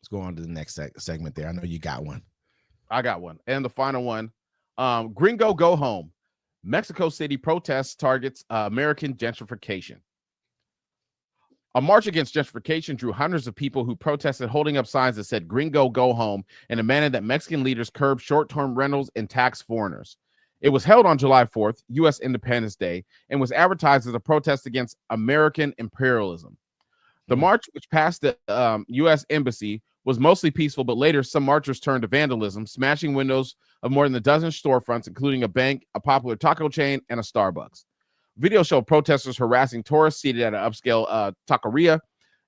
let's go on to the next segment there. I know you got one. I got one. And the final one, Gringo Go Home. Mexico City protests targets American gentrification. A march against gentrification drew hundreds of people who protested holding up signs that said Gringo Go Home and demanded that Mexican leaders curb short-term rentals and tax foreigners. It was held on July 4th, U.S. Independence Day, and was advertised as a protest against American imperialism. The march, which passed the U.S. Embassy, was mostly peaceful, but later some marchers turned to vandalism, smashing windows of more than a dozen storefronts, including a bank, a popular taco chain, and a Starbucks. Video showed protesters harassing tourists seated at an upscale taqueria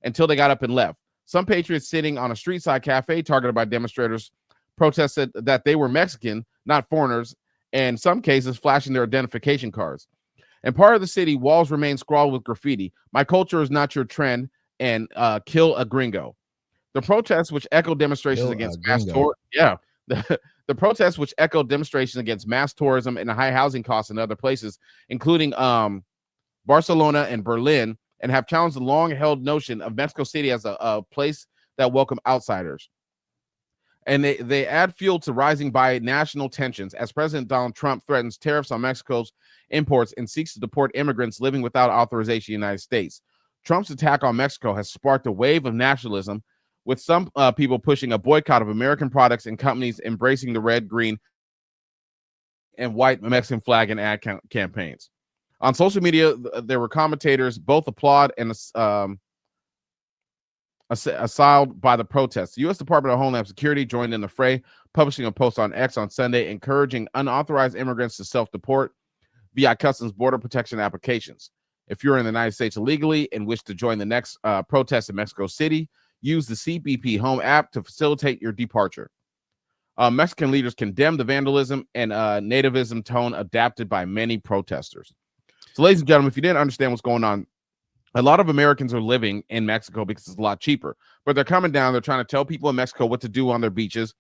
until they got up and left. Some patriots sitting on a street side cafe targeted by demonstrators protested that they were Mexican, not foreigners, and in some cases flashing their identification cards. In part of the city, walls remain scrawled with graffiti. "My culture is not your trend," and "Kill a gringo." The protests, which echoed demonstrations against mass tourism, the protests, which echoed demonstrations against mass tourism and high housing costs in other places, including Barcelona and Berlin, and have challenged the long-held notion of Mexico City as a place that welcomes outsiders. And they add fuel to rising binational tensions as President Donald Trump threatens tariffs on Mexico's imports and seeks to deport immigrants living without authorization in the United States. Trump's attack on Mexico has sparked a wave of nationalism, with some people pushing a boycott of American products and companies embracing the red, green, and white Mexican flag and ad campaigns. On social media, there were commentators both applaud and assailed by the protests. The U.S. Department of Homeland Security joined in the fray, publishing a post on X on Sunday encouraging unauthorized immigrants to self-deport via Customs Border Protection applications. If you're in the United States illegally and wish to join the next protest in Mexico City, use the CBP Home app to facilitate your departure. Mexican leaders condemned the vandalism and nativism tone adapted by many protesters. So, ladies and gentlemen, if you didn't understand what's going on, a lot of Americans are living in Mexico because it's a lot cheaper, but they're coming down. They're trying to tell people in Mexico what to do on their beaches.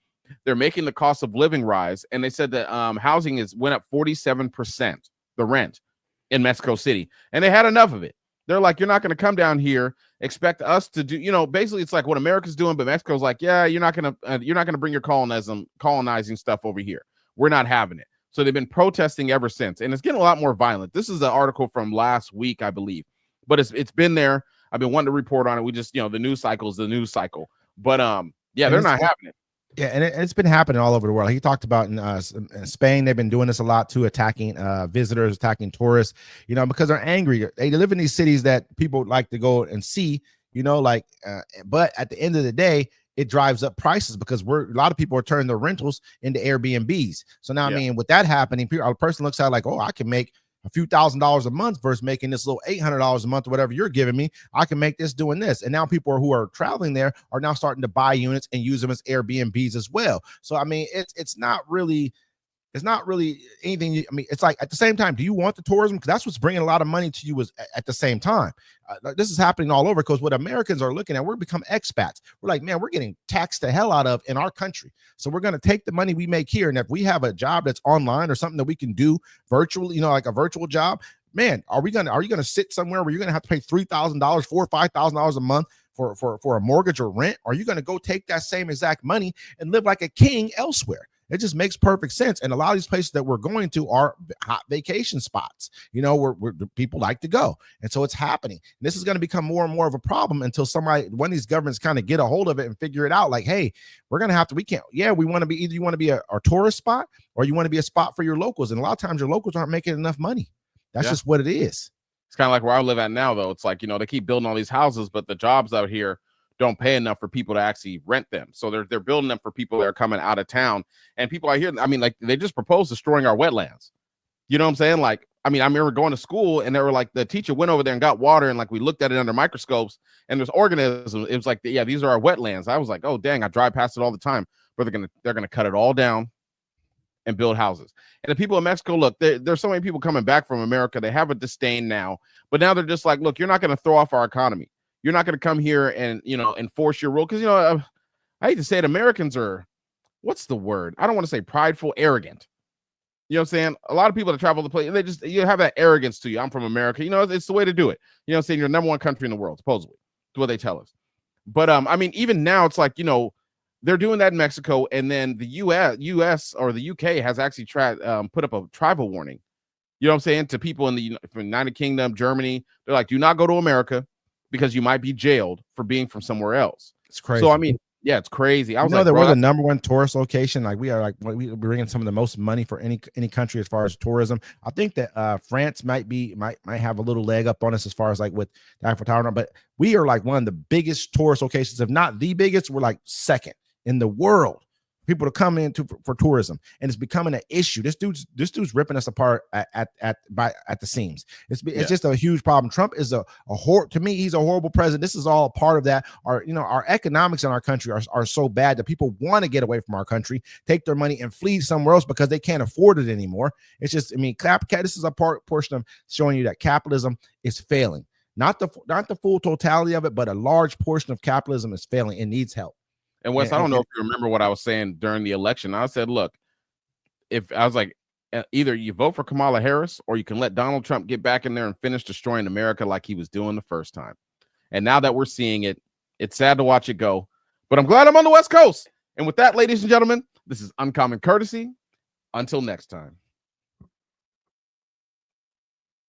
They're making the cost of living rise. And they said that housing went up 47%, the rent in Mexico City. And they had enough of it. They're like, you're not going to come down here, expect us to do, basically it's like what America's doing, but Mexico's like, yeah, you're not going to bring your colonizing stuff over here. We're not having it. So they've been protesting ever since. And it's getting a lot more violent. This is an article from last week, I believe. But it's been there. I've been wanting to report on it. We just, the news cycle is the news cycle. But they're not having it. Yeah, and it's been happening all over the world. He talked about in Spain, they've been doing this a lot too, attacking visitors, attacking tourists, because they're angry. They live in these cities that people like to go and see, but at the end of the day, it drives up prices because a lot of people are turning their rentals into Airbnbs. So now, I mean, with that happening, a person looks at it like, oh, I can make a few $1,000s a month versus making this little $800 a month or whatever you're giving me. I can make this doing this. And now people who are traveling there are now starting to buy units and use them as Airbnbs as well. So, I mean, it's not really anything. I mean, it's like at the same time, do you want the tourism? Because that's what's bringing a lot of money to you at the same time. This is happening all over because what Americans are looking at, we're become expats. We're like, man, we're getting taxed the hell out of in our country. So we're going to take the money we make here. And if we have a job that's online or something that we can do virtually, like a virtual job, man, are you going to sit somewhere where you're going to have to pay $3,000, $4,000 or $5,000 a month for a mortgage or rent? Or are you going to go take that same exact money and live like a king elsewhere? It just makes perfect sense. And a lot of these places that we're going to are hot vacation spots, where people like to go. And so it's happening. And this is going to become more and more of a problem until one of these governments kind of get a hold of it and figure it out. Like, hey, we want to be, either you want to be a tourist spot or you want to be a spot for your locals. And a lot of times your locals aren't making enough money. That's just what it is. It's kind of like where I live at now, though. It's like, they keep building all these houses, but the jobs out here don't pay enough for people to actually rent them. So they're building them for people that are coming out of town. And people out here, I mean, like they just proposed destroying our wetlands. You know what I'm saying? Like, I mean, I remember going to school and they were like, the teacher went over there and got water and like we looked at it under microscopes and there's organisms. It was like, yeah, these are our wetlands. I was like, oh dang, I drive past it all the time. But they're gonna cut it all down and build houses. And the people in Mexico, look, there's so many people coming back from America. They have a disdain now, but now they're just like, look, you're not going to throw off our economy. You're not going to come here and, enforce your rule. Because, I hate to say it, Americans are, what's the word? I don't want to say prideful, arrogant. You know what I'm saying? A lot of people that travel the place, you have that arrogance to you. I'm from America. It's the way to do it. You know what I'm saying? You're the number one country in the world, supposedly. That's what they tell us. But I mean, even now it's like, they're doing that in Mexico, and then the US or the UK has actually tried put up a travel warning. You know what I'm saying? To people in the United Kingdom, Germany, they're like, do not go to America because you might be jailed for being from somewhere else. It's crazy. So I mean, yeah, it's crazy. I was You know like, that bro, we're the number one tourist location. Like we are, like we bring in some of the most money for any country as far as tourism. I think that France might have a little leg up on us as far as like with the Eiffel Tower, but we are like one of the biggest tourist locations, if not the biggest. We're like second in the world. People to come in for tourism, and it's becoming an issue. This dude's ripping us apart at the seams. It's just a huge problem. Trump is to me, he's a horrible president. This is all part of that. Our economics in our country are so bad that people want to get away from our country, take their money and flee somewhere else because they can't afford it anymore. It's just, I mean, this is a portion of showing you that capitalism is failing. Not the full totality of it, but a large portion of capitalism is failing and needs help. And Wes, I don't know if you remember what I was saying during the election. I said, look, if I was like, either you vote for Kamala Harris or you can let Donald Trump get back in there and finish destroying America like he was doing the first time. And now that we're seeing it, it's sad to watch it go. But I'm glad I'm on the West Coast. And with that, ladies and gentlemen, this is Uncommon Courtesy. Until next time.